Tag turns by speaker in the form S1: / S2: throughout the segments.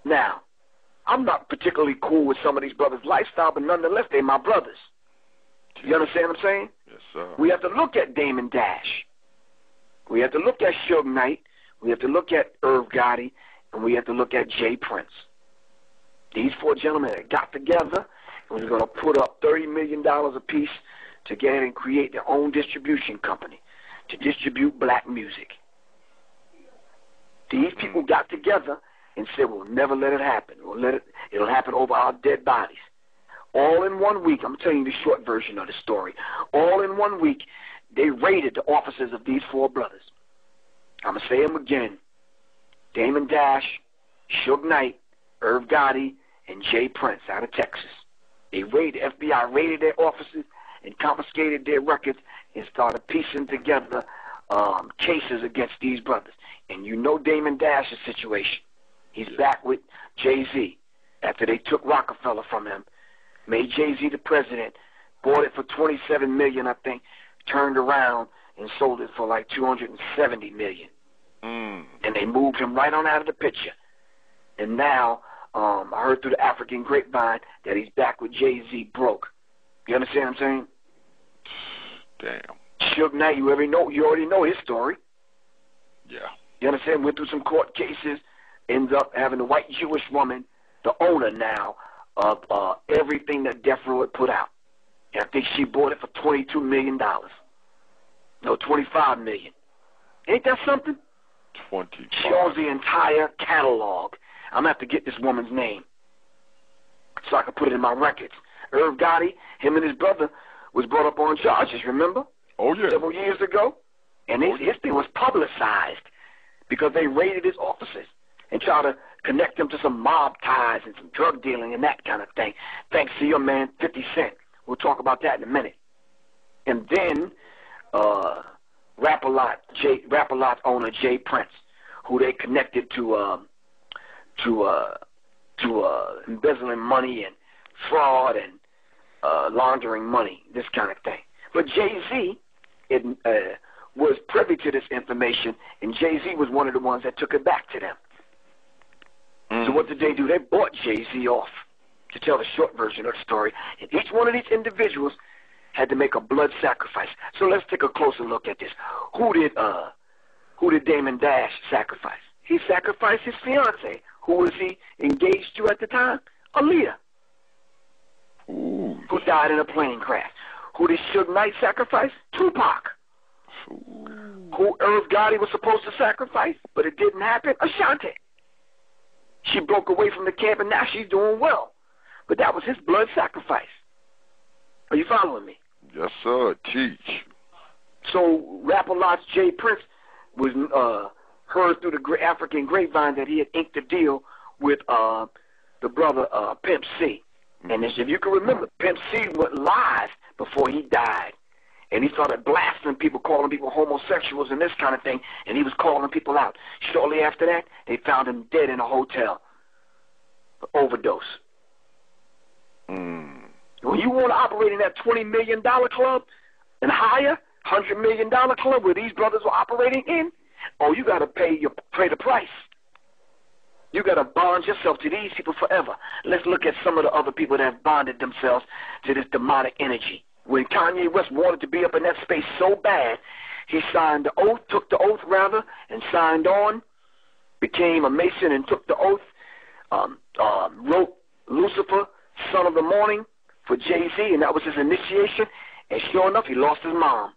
S1: Now, I'm not particularly cool with some of these brothers' lifestyle, but nonetheless, they're my brothers. You understand what I'm saying?
S2: Yes, sir.
S1: We have to look at Damon Dash. We have to look at Suge Knight. We have to look at Irv Gotti. And we have to look at Jay Prince. These four gentlemen that got together and was going to put up $30 million apiece to get and create their own distribution company to distribute black music. These people got together and said, we'll never let it happen. It'll happen over our dead bodies. All in 1 week, I'm telling you the short version of the story. All in 1 week, they raided the offices of these four brothers. I'm going to say them again. Damon Dash, Suge Knight, Irv Gotti, and Jay Prince out of Texas. They raided, FBI raided their offices and confiscated their records and started piecing together cases against these brothers. And you know Damon Dash's situation. He's back with Jay-Z after they took Rockefeller from him, made Jay-Z the president, bought it for $27 million, I think, turned around and sold it for like $270 million. And they moved him right on out of the picture. And now I heard through the African grapevine that he's back with Jay-Z broke. You understand what I'm saying?
S2: Damn.
S1: Suge Knight, you already know his story.
S2: Yeah.
S1: You understand? Went through some court cases, ends up having a white Jewish woman, the owner now of everything that Death Row had put out. And I think she bought it for $22 million. No, $25 million. Ain't that something?
S2: 25.
S1: She owns the entire catalog. I'm going to have to get this woman's name so I can put it in my records. Irv Gotti, him and his brother, was brought up on charges, remember?
S2: Oh, yeah.
S1: Several years ago. And his thing was publicized because they raided his offices and tried to connect him to some mob ties and some drug dealing and that kind of thing. Thanks to your man, 50 Cent. We'll talk about that in a minute. And then Rap-A-Lot's owner, Jay Prince, who they connected to embezzling money and fraud and laundering money, this kind of thing. But Jay-Z was privy to this information, and Jay-Z was one of the ones that took it back to them. So what did they do? They bought Jay-Z off, to tell the short version of the story. And each one of these individuals had to make a blood sacrifice. So let's take a closer look at this. Who did Damon Dash sacrifice? He sacrificed his fiancée. Who was he engaged to at the time? Aaliyah, who died in a plane crash. Who did Suge Knight sacrifice? Tupac. Who Irv Gotti was supposed to sacrifice, but it didn't happen? Ashanti. She broke away from the camp, and now she's doing well. But that was his blood sacrifice. Are you following me?
S2: Yes, sir. Teach.
S1: So Rap-A-Lot's Jay Prince was heard through the African grapevine that he had inked a deal with the brother Pimp C. And if you can remember, Pimp C went live before he died. And he started blasting people, calling people homosexuals and this kind of thing, and he was calling people out. Shortly after that, they found him dead in a hotel. Overdose. When you want to operate in that $20 million club and higher, $100 million club where these brothers were operating in, you got to pay the price. You got to bond yourself to these people forever. Let's look at some of the other people that have bonded themselves to this demonic energy. When Kanye West wanted to be up in that space so bad, he signed the oath, took the oath rather, and signed on, became a Mason and took the oath, wrote Lucifer, Son of the Morning, for Jay-Z, and that was his initiation, and sure enough, he lost his mom.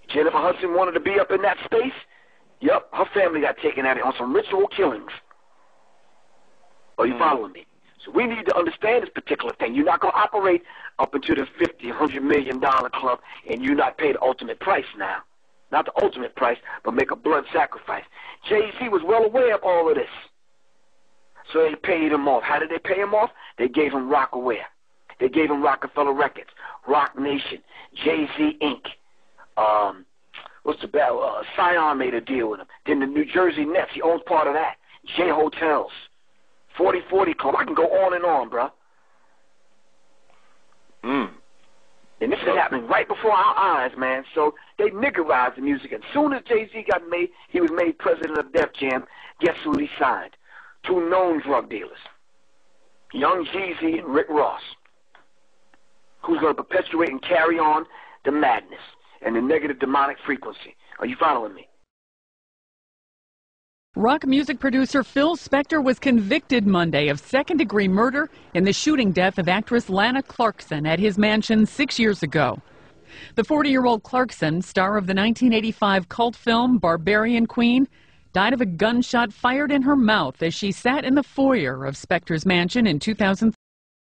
S1: Jennifer Hudson wanted to be up in that space. Yep, her family got taken at it on some ritual killings. Are you following me? So we need to understand this particular thing. You're not going to operate up into the $50, $100 million club and you not pay the ultimate price now. Not the ultimate price, but make a blood sacrifice. Jay-Z was well aware of all of this. So they paid him off. How did they pay him off? They gave him Rockaware. They gave him Rockefeller Records, Rock Nation, Jay-Z Inc. Scion made a deal with him. Then the New Jersey Nets, he owns part of that. J Hotels, 4040 Club. I can go on and on, bro. And this is happening right before our eyes, man. So they niggerized the music. As soon as Jay-Z got made, he was made president of Def Jam. Guess who he signed? two known drug dealers, Young Jeezy and Rick Ross, who's going to perpetuate and carry on the madness and the negative demonic frequency. Are you following me?
S3: Rock music producer Phil Spector was convicted Monday of second-degree murder in the shooting death of actress Lana Clarkson at his mansion 6 years ago. The 40-year-old Clarkson, star of the 1985 cult film Barbarian Queen, died of a gunshot fired in her mouth as she sat in the foyer of Spector's mansion in 2003.